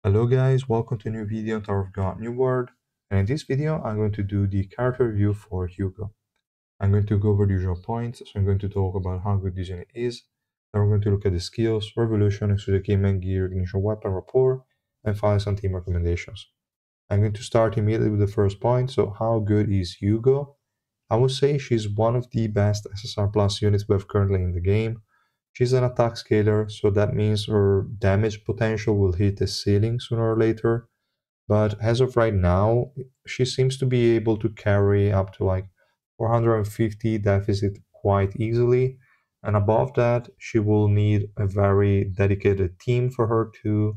Hello guys, welcome to a new video on Tower of God New World. And in this video, I'm going to do the character review for Hugo. I'm going to go over the usual points, so I'm going to talk about how good this unit is. Then we're going to look at the skills, revolution, exotic gear, ignition weapon, rapport, and finally some team recommendations. I'm going to start immediately with the first point. So how good is Hugo? I would say she's one of the best SSR plus units we have currently in the game. She's an attack scaler, so that means her damage potential will hit the ceiling sooner or later. But as of right now, she seems to be able to carry up to like 450 deficit quite easily. And above that, she will need a very dedicated team for her to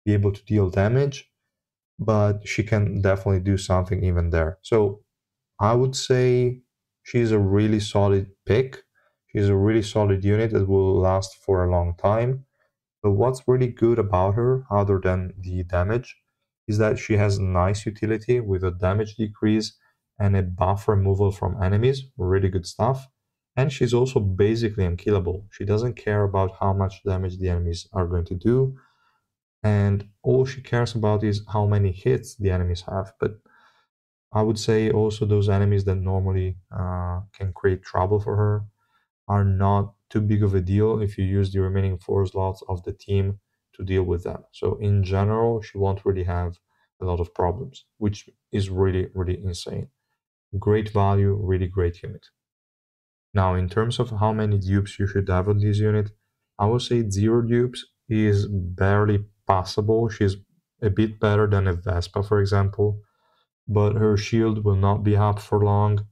be able to deal damage. But she can definitely do something even there. So I would say she's a really solid pick. She's a really solid unit that will last for a long time. But what's really good about her, other than the damage, is that she has nice utility with a damage decrease and a buff removal from enemies. Really good stuff. And she's also basically unkillable. She doesn't care about how much damage the enemies are going to do. And all she cares about is how many hits the enemies have. But I would say also those enemies that normally can create trouble for her are not too big of a deal if you use the remaining 4 slots of the team to deal with them. So in general, she won't really have a lot of problems, which is really, really insane. Great value, really great unit. Now, in terms of how many dupes you should have on this unit, I would say 0 dupes is barely passable. She's a bit better than a Vespa, for example, but her shield will not be up for long.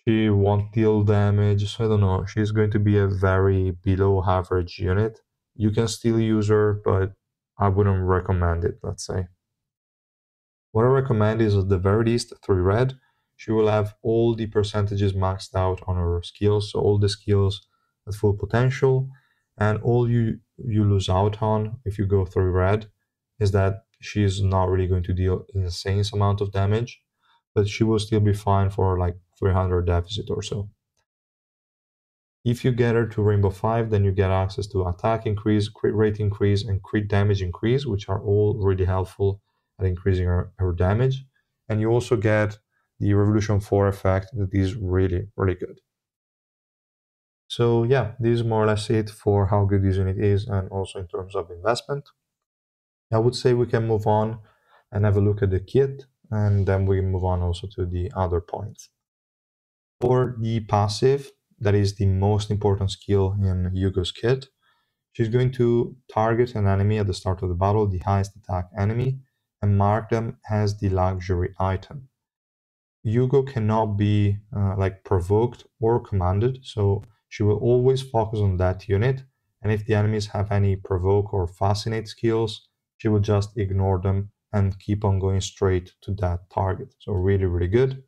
She won't deal damage, so I don't know. She's going to be a very below average unit. You can still use her, but I wouldn't recommend it, let's say. What I recommend is at the very least 3 red. She will have all the percentages maxed out on her skills, so all the skills at full potential, and all you lose out on if you go 3 red is that she's not really going to deal insane amount of damage, but she will still be fine for like 300 deficit or so. If you get her to Rainbow 5, then you get access to attack increase, crit rate increase, and crit damage increase, which are all really helpful at increasing her damage. And you also get the Revolution 4 effect that is really, really good. So yeah, this is more or less it for how good this unit is and also in terms of investment. I would say we can move on and have a look at the kit, and then we move on also to the other points. For the passive, that is the most important skill in Hugo's kit. She's going to target an enemy at the start of the battle, the highest attack enemy, and mark them as the luxury item. Hugo cannot be like provoked or commanded, so she will always focus on that unit. And if the enemies have any provoke or fascinate skills, she will just ignore them and keep on going straight to that target. So really, really good.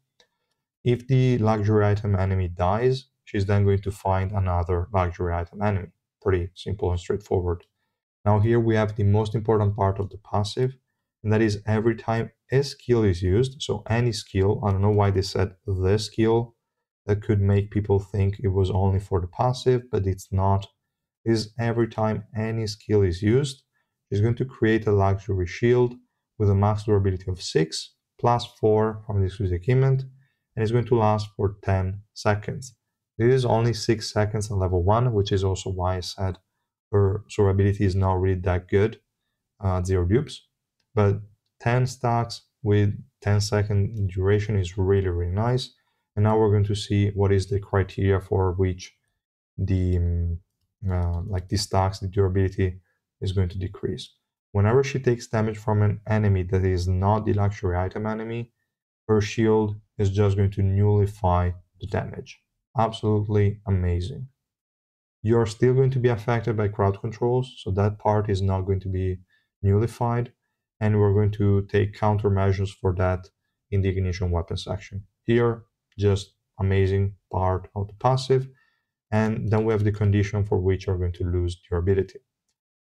If the luxury item enemy dies, she's then going to find another luxury item enemy. Pretty simple and straightforward. Now here we have the most important part of the passive, and that is every time a skill is used, so any skill, I don't know why they said the skill, that could make people think it was only for the passive, but it's not, is every time any skill is used, she's going to create a luxury shield with a max durability of 6, plus 4 from the exclusive equipment, and it's going to last for 10 seconds. This is only 6 seconds on level 1, which is also why I said her survivability is not really that good, 0 dupes. But 10 stacks with 10-second duration is really, really nice. And now we're going to see what is the criteria for which the like the stacks, the durability is going to decrease. Whenever she takes damage from an enemy that is not the luxury item enemy, her shield is just going to nullify the damage. Absolutely amazing. You're still going to be affected by crowd controls, so that part is not going to be nullified, and we're going to take countermeasures for that in the ignition weapon section. Here, just amazing part of the passive, and then we have the condition for which you're going to lose durability.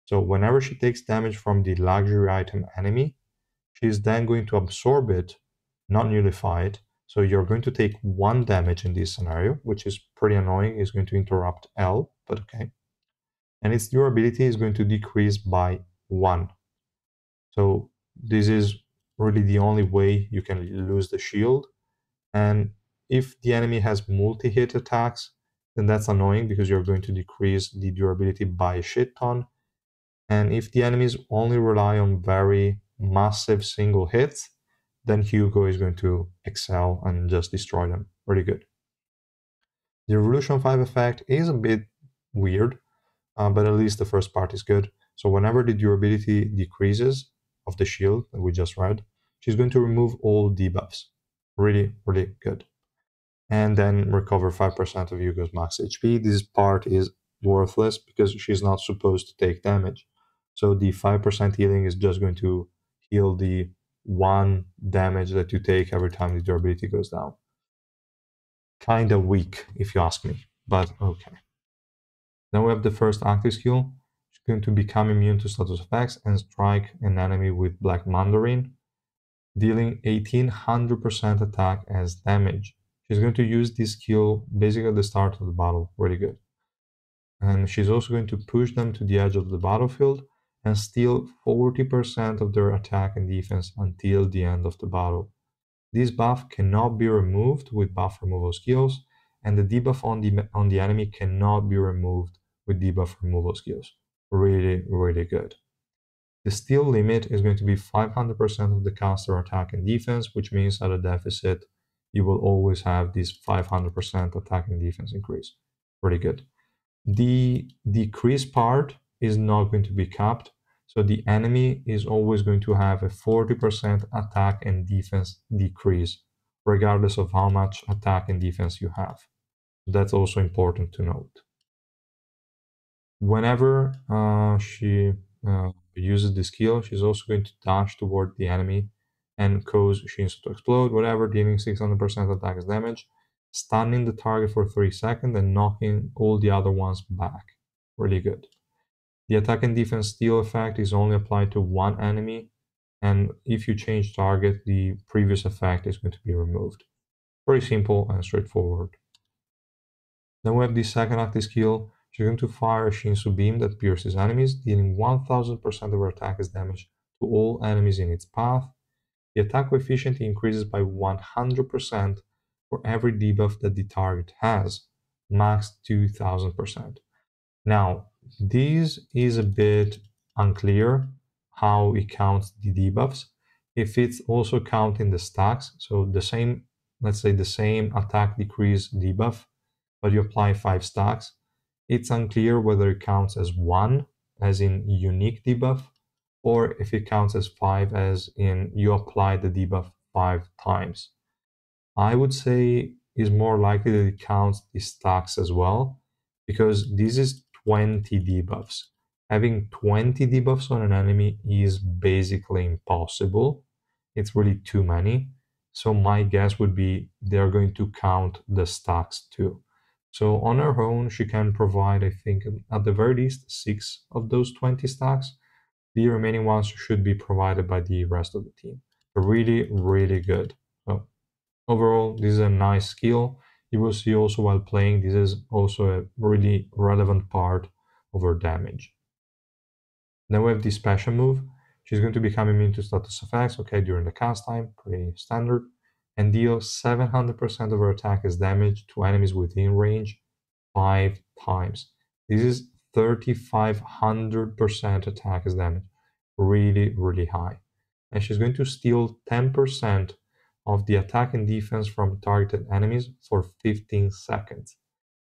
So whenever she takes damage from the luxury item enemy, she's then going to absorb it, not nullify it. So you're going to take 1 damage in this scenario, which is pretty annoying. It's going to interrupt L, but okay. And its durability is going to decrease by 1. So this is really the only way you can lose the shield. And if the enemy has multi-hit attacks, then that's annoying because you're going to decrease the durability by a shit ton. And if the enemies only rely on very massive single hits, then Hugo is going to excel and just destroy them. Pretty good. The Revolution 5 effect is a bit weird, but at least the first part is good. So whenever the durability decreases of the shield that we just read, she's going to remove all debuffs. Really, really good. And then recover 5% of Yugo's max HP. This part is worthless because she's not supposed to take damage. So the 5% healing is just going to heal the one damage that you take every time the durability goes down. Kinda weak, if you ask me, but okay. Then we have the first active skill. She's going to become immune to status effects and strike an enemy with Black Mandarin, dealing 1800% attack as damage. She's going to use this skill basically at the start of the battle. Really good. And she's also going to push them to the edge of the battlefield and steal 40% of their attack and defense until the end of the battle. This buff cannot be removed with buff removal skills, and the debuff on the enemy cannot be removed with debuff removal skills. Really, really good. The steal limit is going to be 500% of the caster attack and defense, which means at a deficit, you will always have this 500% attack and defense increase. Pretty good. The decrease part is not going to be capped, so the enemy is always going to have a 40% attack and defense decrease, regardless of how much attack and defense you have. That's also important to note. Whenever she uses the skill, she's also going to dash toward the enemy and cause Shinsu to explode, whatever, dealing 600% attack as damage, stunning the target for 3 seconds and knocking all the other ones back. Really good. The attack and defense steal effect is only applied to one enemy, and if you change target, the previous effect is going to be removed. Very simple and straightforward. Then we have the second active skill. She's going to fire a Shinsu beam that pierces enemies, dealing 1000% of her attack as damage to all enemies in its path. The attack coefficient increases by 100% for every debuff that the target has, max 2000%. Now, this is a bit unclear how it counts the debuffs. If it's also counting the stacks, so the same, let's say the same attack decrease debuff, but you apply 5 stacks, it's unclear whether it counts as 1, as in unique debuff, or if it counts as 5, as in you apply the debuff 5 times. I would say is more likely that it counts the stacks as well, because this is 20 debuffs. Having 20 debuffs on an enemy is basically impossible. It's really too many. So my guess would be they're going to count the stacks too. So on her own, she can provide, I think, at the very least 6 of those 20 stacks. The remaining ones should be provided by the rest of the team. Really, really good. So overall, this is a nice skill. You will see also while playing, this is also a really relevant part of her damage. Then we have the special move. She's going to become immune to status effects, okay, during the cast time, pretty standard, and deal 700% of her attack as damage to enemies within range 5 times. This is 3500% attack as damage. Really, really high. And she's going to steal 10% of the attack and defense from targeted enemies for 15 seconds.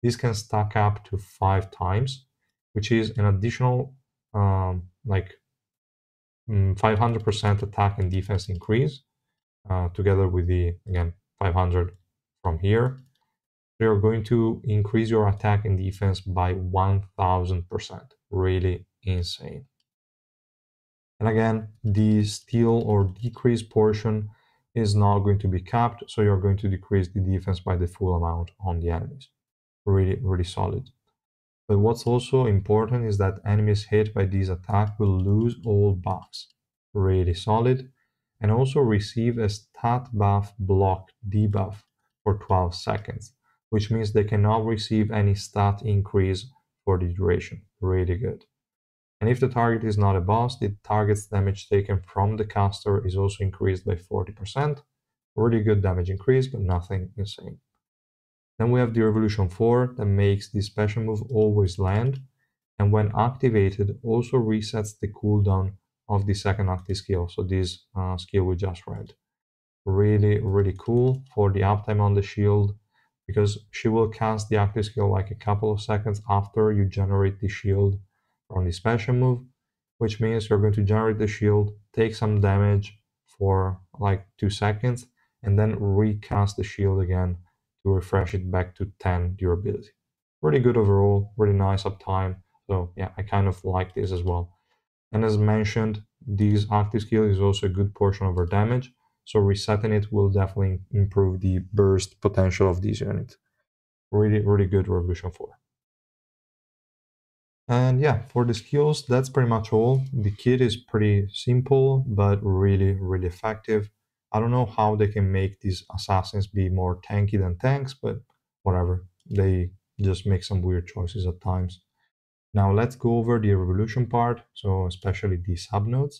This can stack up to 5 times, which is an additional 500% attack and defense increase, together with the, again, 500 from here. You're going to increase your attack and defense by 1000%. Really insane. And again, the steal or decrease portion is not going to be capped, so you're going to decrease the defense by the full amount on the enemies. Really, really solid. But what's also important is that enemies hit by this attack will lose all buffs. Really solid. And also receive a stat buff block debuff for 12 seconds, which means they cannot receive any stat increase for the duration. Really good. And if the target is not a boss, the target's damage taken from the caster is also increased by 40%. Really good damage increase, but nothing insane. Then we have the Revolution 4 that makes the special move always land, and when activated, also resets the cooldown of the second active skill. So this skill we just read. Really, really cool for the uptime on the shield, because she will cast the active skill like a couple of seconds after you generate the shield from the special move, which means you're going to generate the shield, take some damage for like 2 seconds, and then recast the shield again to refresh it back to 10 durability. Really good overall, really nice uptime. So yeah, I kind of like this as well. And as mentioned, this active skill is also a good portion of our damage, so resetting it will definitely improve the burst potential of this unit. Really, really good Revolution 4. And yeah, for the skills, that's pretty much all. The kit is pretty simple, but really, really effective. I don't know how they can make these assassins be more tanky than tanks, but whatever. They just make some weird choices at times. Now let's go over the revolution part, so especially the subnodes,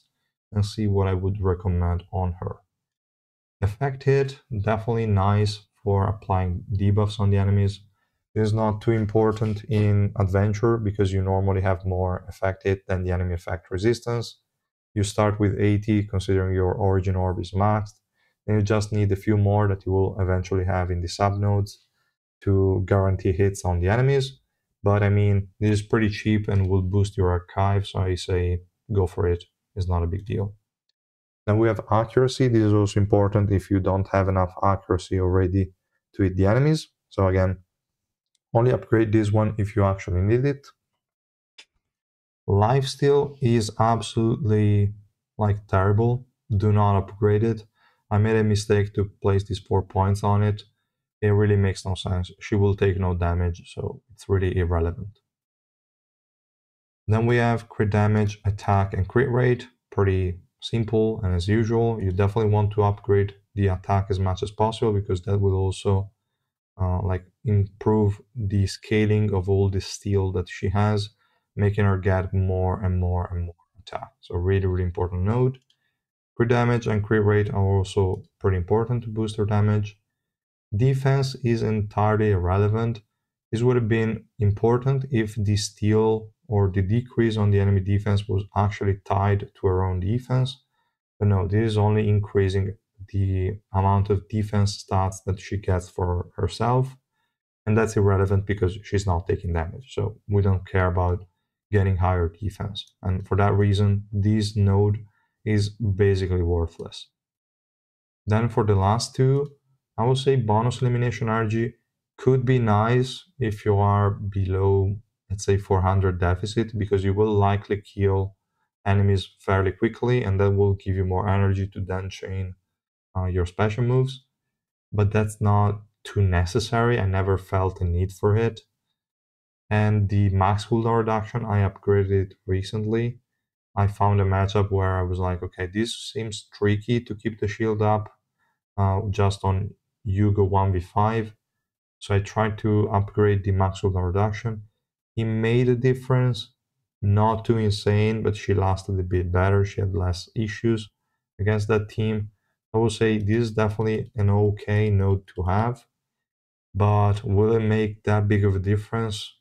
and see what I would recommend on her. Effect hit, definitely nice for applying debuffs on the enemies. It is not too important in adventure because you normally have more effect hit than the enemy effect resistance. You start with 80 considering your origin orb is maxed, and you just need a few more that you will eventually have in the subnodes to guarantee hits on the enemies. But I mean, this is pretty cheap and will boost your archive, so I say go for it. It's not a big deal. Then we have accuracy. This is also important if you don't have enough accuracy already to hit the enemies. So again, only upgrade this one if you actually need it. Lifesteal is absolutely like terrible. Do not upgrade it. I made a mistake to place these 4 points on it. It really makes no sense. She will take no damage, so it's really irrelevant. Then we have crit damage, attack, and crit rate. Pretty simple, and as usual, you definitely want to upgrade the attack as much as possible because that will also like improve the scaling of all the steel that she has, making her get more and more and more attack. So really, really important note. Crit damage and crit rate are also pretty important to boost her damage. Defense is entirely irrelevant. This would have been important if the steal or the decrease on the enemy defense was actually tied to her own defense. But no, this is only increasing the amount of defense stats that she gets for herself. And that's irrelevant because she's not taking damage. So we don't care about getting higher defense. And for that reason, this node is basically worthless. Then for the last two, I would say bonus elimination energy could be nice if you are below, let's say, 400 deficit, because you will likely kill enemies fairly quickly, and that will give you more energy to then chain your special moves. But that's not too necessary. I never felt a need for it. And the max cooldown reduction, I upgraded recently. I found a matchup where I was like, okay, this seems tricky to keep the shield up just on Hugo 1v5. So I tried to upgrade the max cooldown reduction. It made a difference, not too insane, but she lasted a bit better. She had less issues against that team. I would say this is definitely an okay node to have, but will it make that big of a difference?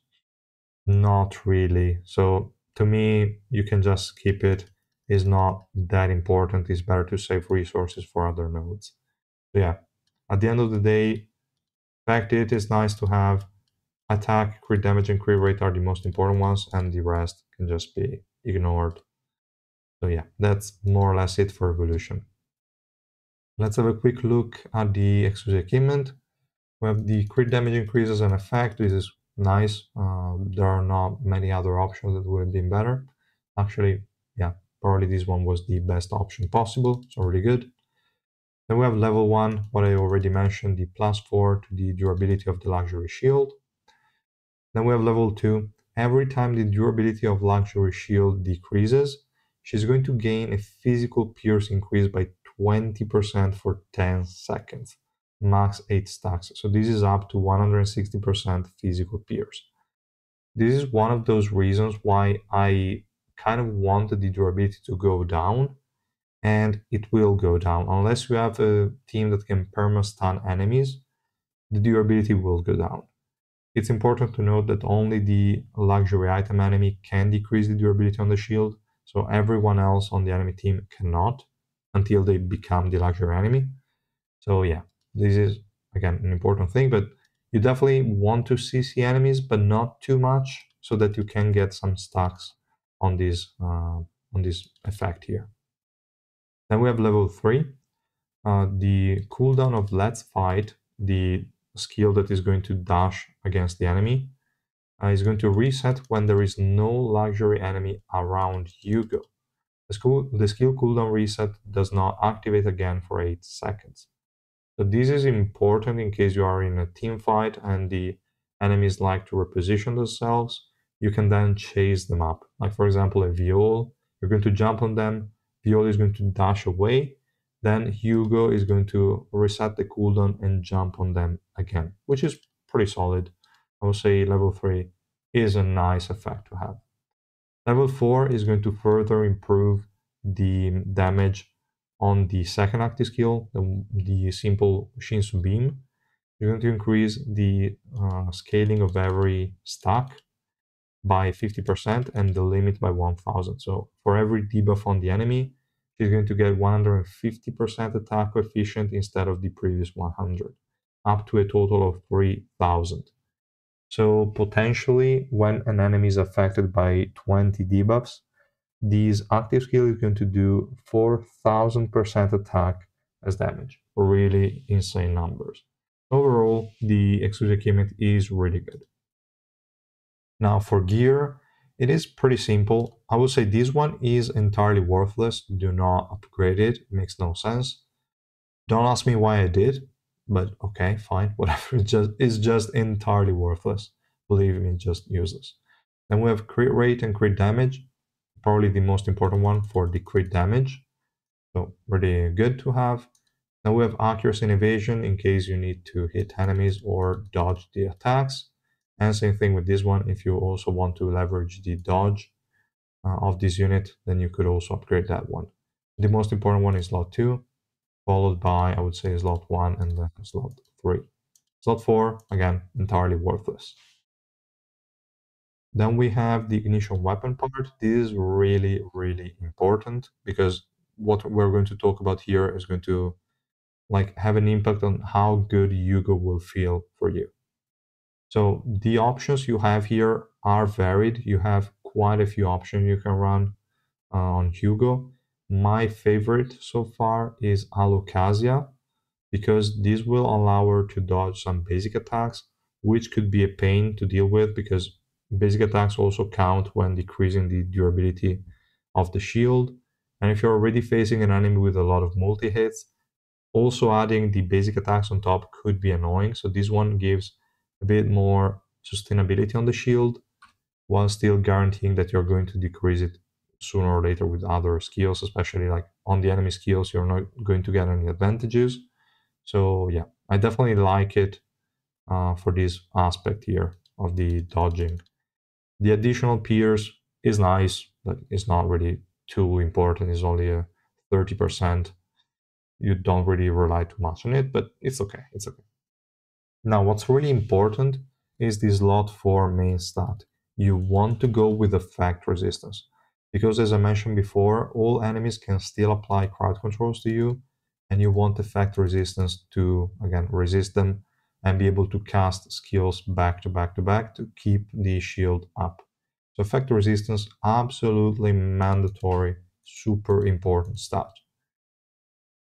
Not really. So to me, you can just skip it. It's not that important. It's better to save resources for other nodes. So yeah, at the end of the day, fact it is nice to have. Attack, crit damage, and crit rate are the most important ones, and the rest can just be ignored. So yeah, that's more or less it for evolution. Let's have a quick look at the exclusive equipment. We have the crit damage increases and effect. This is nice. There are not many other options that would have been better. Actually, yeah, probably this one was the best option possible. So really good. Then we have level 1, what I already mentioned, the +4 to the durability of the luxury shield. Then we have level 2. Every time the durability of luxury shield decreases, she's going to gain a physical pierce increase by 20% for 10 seconds, max 8 stacks. So this is up to 160% physical pierce. This is one of those reasons why I kind of want the durability to go down, and it will go down. Unless you have a team that can perma-stun enemies, the durability will go down. It's important to note that only the luxury item enemy can decrease the durability on the shield, so everyone else on the enemy team cannot until they become the luxury enemy. So yeah, this is again an important thing, but you definitely want to CC enemies, but not too much, so that you can get some stacks on this effect here. Then we have level 3, the cooldown of Let's Fight, the skill that is going to dash against the enemy, is going to reset when there is no luxury enemy around Hugo. The skill cooldown reset does not activate again for 8 seconds. So this is important in case you are in a team fight and the enemies like to reposition themselves. You can then chase them up. Like for example, a Viol, you're going to jump on them, Viol is going to dash away, then Hugo is going to reset the cooldown and jump on them again, which is pretty solid. I would say level 3 is a nice effect to have. Level 4 is going to further improve the damage on the second active skill, the simple Shinsu Beam. You're going to increase the scaling of every stack by 50% and the limit by 1000. So for every debuff on the enemy, she's going to get 150% attack coefficient instead of the previous 100, up to a total of 3000. So potentially, when an enemy is affected by 20 debuffs, this active skill is going to do 4000% attack as damage. Really insane numbers. Overall, the exclusive equipment is really good. Now for gear, it is pretty simple. I would say this one is entirely worthless. Do not upgrade it. It makes no sense. Don't ask me why I did, but okay, fine, whatever. It's just entirely worthless. Believe me, just useless. Then we have crit rate and crit damage, probably the most important one for the crit damage. So really good to have. Now we have accuracy and evasion in case you need to hit enemies or dodge the attacks. And same thing with this one, if you also want to leverage the dodge of this unit, then you could also upgrade that one. The most important one is slot 2, followed by, I would say, slot 1 and then slot 3. Slot 4, again, entirely worthless. Then we have the initial weapon part. This is really, really important because what we're going to talk about here is going to have an impact on how good Hugo will feel for you. So the options you have here are varied. You have quite a few options you can run on Hugo. My favorite so far is Alocasia, because this will allow her to dodge some basic attacks, which could be a pain to deal with because basic attacks also count when decreasing the durability of the shield. And if you're already facing an enemy with a lot of multi-hits, also adding the basic attacks on top could be annoying. So this one gives a bit more sustainability on the shield while still guaranteeing that you're going to decrease it sooner or later with other skills, especially like on the enemy skills, you're not going to get any advantages. So yeah, I definitely like it for this aspect here of the dodging. The additional pierce is nice, but it's not really too important. It's only a 30%. You don't really rely too much on it, but it's okay. It's okay. Now, what's really important is the slot 4 main stat. You want to go with effect resistance, because as I mentioned before, all enemies can still apply crowd controls to you, and you want effect resistance to, again, resist them and be able to cast skills back to back to back to keep the shield up. So effect resistance, absolutely mandatory, super important stat.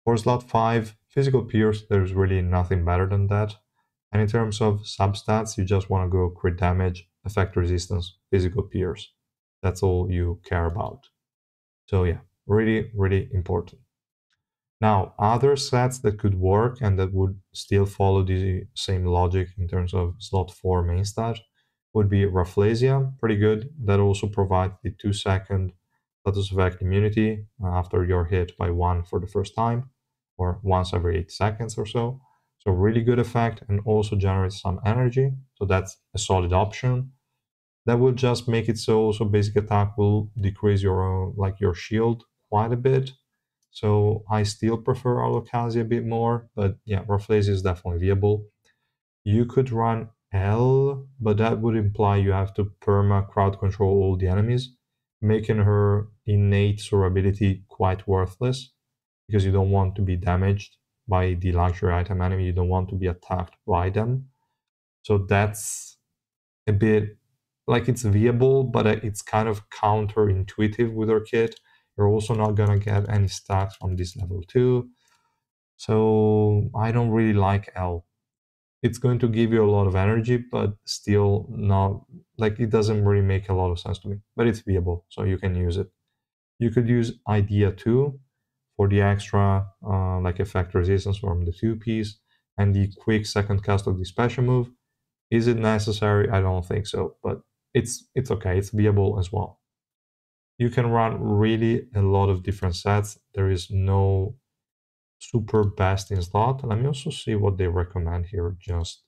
For slot 5, physical pierce, there's really nothing better than that. And in terms of substats, you just want to go crit damage, effect resistance, physical pierce. That's all you care about. So yeah, really, really important. Now, other sets that could work and that would still follow the same logic in terms of slot 4 main stat would be Rafflesia, pretty good. That also provides the 2-second status effect immunity after you're hit by one for the first time, or once every 8 seconds or so. So really good effect and also generates some energy. So that's a solid option. That will just make it so basic attack will decrease your like your shield quite a bit. So I still prefer Alokazi a bit more, but yeah, Rafflesia is definitely viable. You could run L, but that would imply you have to perma crowd control all the enemies, making her innate survivability quite worthless because you don't want to be damaged by the luxury item enemy. You don't want to be attacked by them. So that's a bit like it's viable, but it's kind of counterintuitive with our kit. You're also not gonna get any stacks from this level 2. So I don't really like L. It's going to give you a lot of energy, but still not like it doesn't really make a lot of sense to me. But it's viable, so you can use it. You could use Idea 2 for the extra like effect resistance from the 2-piece and the quick second cast of the special move. Is it necessary? I don't think so, but it's okay. It's viable as well. You can run really a lot of different sets. There is no super best in slot. Let me also see what they recommend here just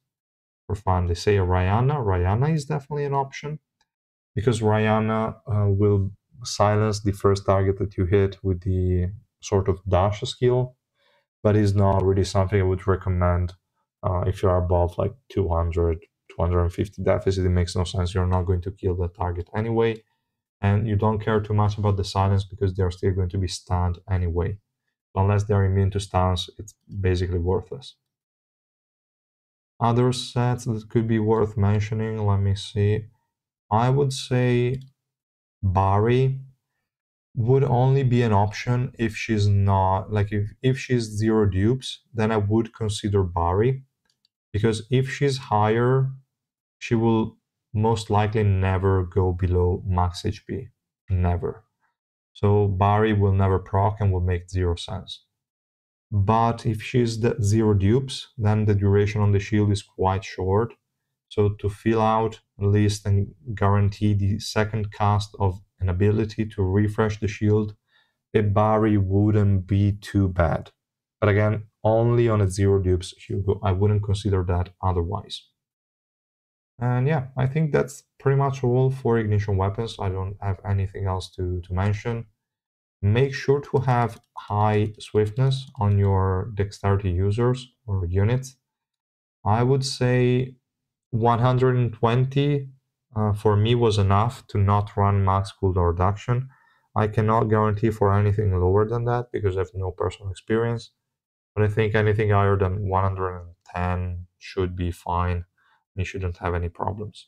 for fun. They say Rihanna. Rihanna is definitely an option because Rihanna will silence the first target that you hit with the sort of dash skill, but is not really something I would recommend if you are above like 200, 250 deficit. It makes no sense. You're not going to kill the target anyway, and you don't care too much about the silence because they're still going to be stunned anyway. Unless they're immune to stuns, it's basically worthless. Other sets that could be worth mentioning, let me see. I would say Bari would only be an option if she's not like if she's 0 dupes, then I would consider Bari because if she's higher, she will most likely never go below max HP. Never. So Bari will never proc and will make 0 sense. But if she's the 0 dupes, then the duration on the shield is quite short. So to fill out at least and guarantee the second cast of an ability to refresh the shield, a Bari wouldn't be too bad. But again, only on a 0 dupes Hugo. I wouldn't consider that otherwise. And yeah, I think that's pretty much all for ignition weapons. I don't have anything else to mention. Make sure to have high swiftness on your dexterity users or units. I would say 120 for me was enough to not run max cooldown reduction. I cannot guarantee for anything lower than that because I have no personal experience. But I think anything higher than 110 should be fine. You shouldn't have any problems.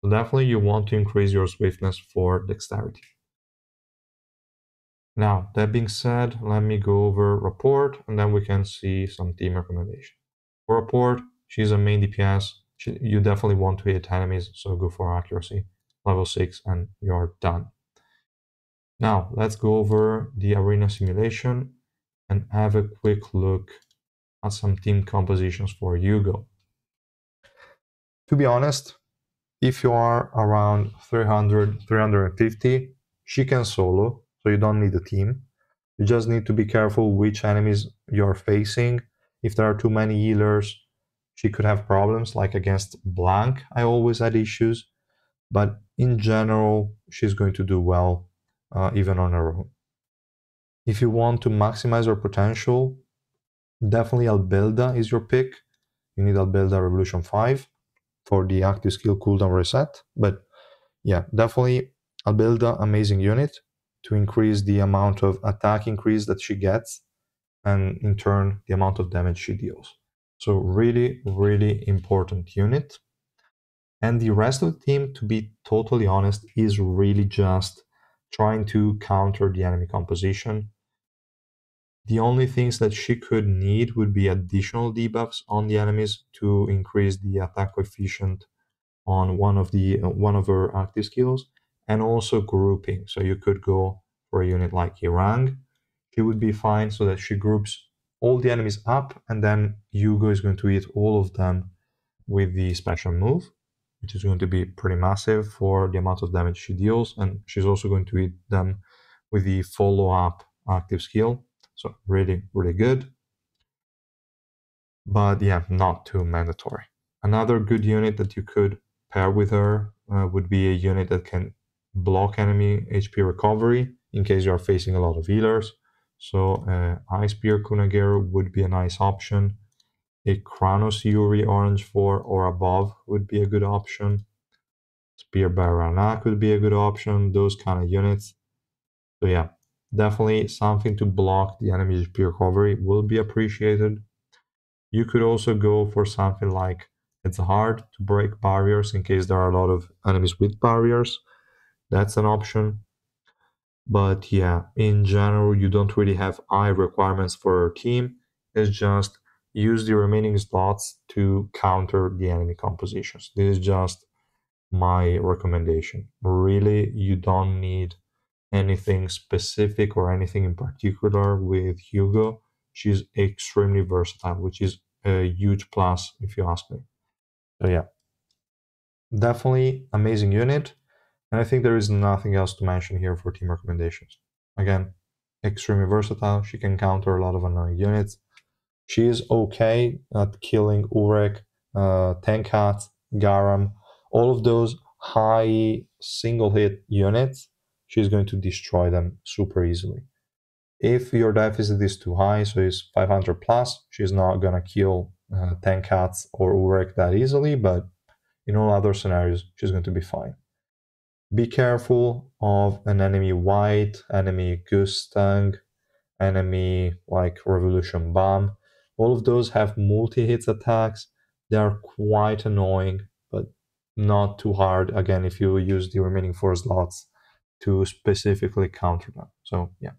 So definitely you want to increase your swiftness for dexterity. Now, that being said, let me go over Rapport and then we can see some team recommendation. For Rapport, she's a main DPS. You definitely want to hit enemies, so go for accuracy. Level 6 and you're done. Now, let's go over the arena simulation and have a quick look at some team compositions for Hugo. To be honest, if you are around 300, 350, she can solo, so you don't need a team. You just need to be careful which enemies you're facing. If there are too many healers, she could have problems, like against Blank, I always had issues. But in general, she's going to do well, even on her own. If you want to maximize her potential, definitely Albelda is your pick. You need Albelda Revolution 5 for the active skill cooldown reset. But yeah, definitely Albelda, amazing unit to increase the amount of attack increase that she gets and in turn the amount of damage she deals. So really, really important unit. And the rest of the team, to be totally honest, is really just trying to counter the enemy composition. The only things that she could need would be additional debuffs on the enemies to increase the attack coefficient on one of her active skills, and also grouping. So you could go for a unit like Irang. She would be fine so that she groups all the enemies up, and then Hugo is going to hit all of them with the special move, which is going to be pretty massive for the amount of damage she deals, and she's also going to hit them with the follow-up active skill. So really, really good. But yeah, not too mandatory. Another good unit that you could paired with her would be a unit that can block enemy HP recovery in case you are facing a lot of healers. So Ice Spear Kunagero would be a nice option. A Kranos Yuri orange 4 or above would be a good option. Spear Barana could be a good option, those kind of units. So yeah, definitely something to block the enemy's HP recovery will be appreciated. You could also go for something like it's hard to break barriers in case there are a lot of enemies with barriers. That's an option. But yeah, in general, you don't really have high requirements for your team. It's just use the remaining slots to counter the enemy compositions. This is just my recommendation. Really, you don't need anything specific or anything in particular with Hugo. She's extremely versatile, which is a huge plus if you ask me. So yeah, definitely amazing unit. And I think there is nothing else to mention here for team recommendations. Again, extremely versatile. She can counter a lot of annoying units. She is okay at killing Urek, Tenkat, Garam, all of those high single hit units. She's going to destroy them super easily. If your deficit is too high, so it's 500 plus, she's not gonna kill 10 cats or Urek that easily, but in all other scenarios, she's going to be fine. Be careful of an enemy White, enemy Gustang, enemy like Revolution Bomb. All of those have multi-hits attacks. They are quite annoying, but not too hard, again, if you use the remaining 4 slots to specifically counter them. So yeah.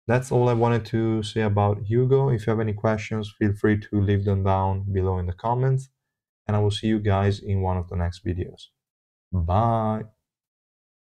That's all I wanted to say about Hugo. If you have any questions, feel free to leave them down below in the comments, and I will see you guys in one of the next videos. Bye!